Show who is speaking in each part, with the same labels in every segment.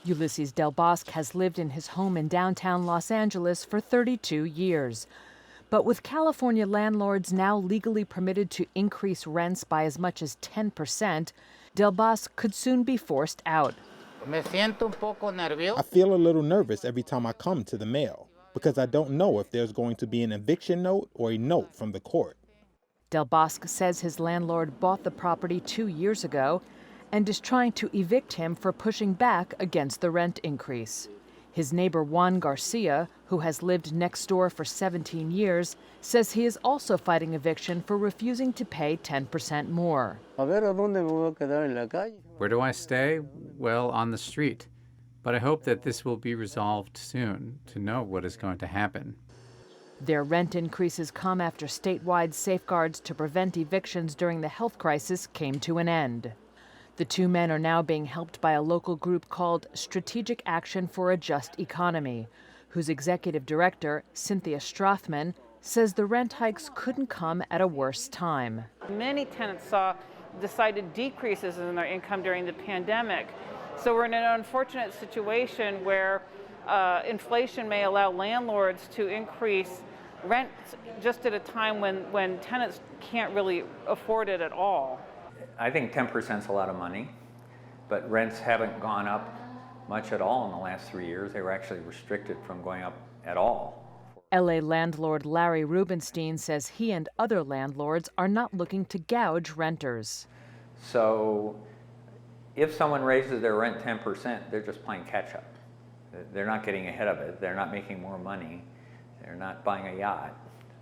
Speaker 1: Ulysses Del Bosque has lived in his home in downtown Los Angeles for 32 years. But with California landlords now legally permitted to increase rents by as much as 10%, Del Bosque could soon be forced out.
Speaker 2: I
Speaker 3: feel a little nervous every time I come to the mail because I don't know if there's going to be an eviction note or a note from the court.
Speaker 1: Del Bosque says his landlord bought the property 2 years ago and is trying to evict him for pushing back against the rent increase. His neighbor Juan Garcia, who has lived next door for 17 years, says he is also fighting eviction for refusing to pay 10% more.
Speaker 4: Where do I stay? Well, on the street. But I hope that this will be resolved soon to know what is going to happen.
Speaker 1: Their rent increases come after statewide safeguards to prevent evictions during the health crisis came to an end. The two men are now being helped by a local group called Strategic Action for a Just Economy, whose executive director, Cynthia Strothman, says the rent hikes couldn't come at a worse time.
Speaker 5: Many tenants saw decided decreases in their income during the pandemic. So we're in an unfortunate situation where inflation may allow landlords to increase rents just at a time when tenants can't really afford it at all.
Speaker 6: I think 10% is a lot of money, but rents haven't gone up much at all in the last 3 years. They were actually restricted from going up at all.
Speaker 1: LA landlord Larry Rubenstein says he and other landlords are not looking to gouge renters.
Speaker 6: So if someone raises their rent 10%, they're just playing catch up. They're not getting ahead of it. They're not making more money. They're not buying a yacht.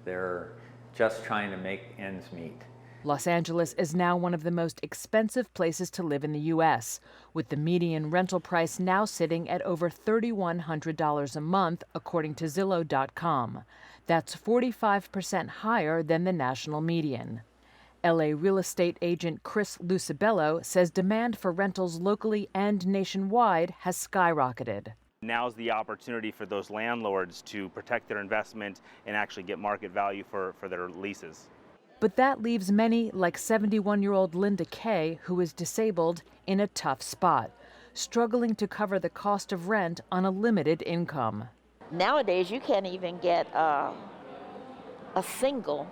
Speaker 6: They're just trying to make ends meet.
Speaker 1: Los Angeles is now one of the most expensive places to live in the U.S., with the median rental price now sitting at over $3,100 a month, according to Zillow.com. That's 45% higher than the national median. L.A. real estate agent Chris Lucibello says demand for rentals locally and nationwide has skyrocketed.
Speaker 7: Now's the opportunity for those landlords to protect their investment and actually get market value for their leases.
Speaker 1: But that leaves many, like 71-year-old Linda Kay, who is disabled, in a tough spot, struggling to cover the cost of rent on a limited income.
Speaker 8: Nowadays, you can't even get a single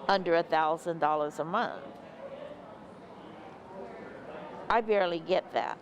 Speaker 8: under $1,000 a month. I barely get that.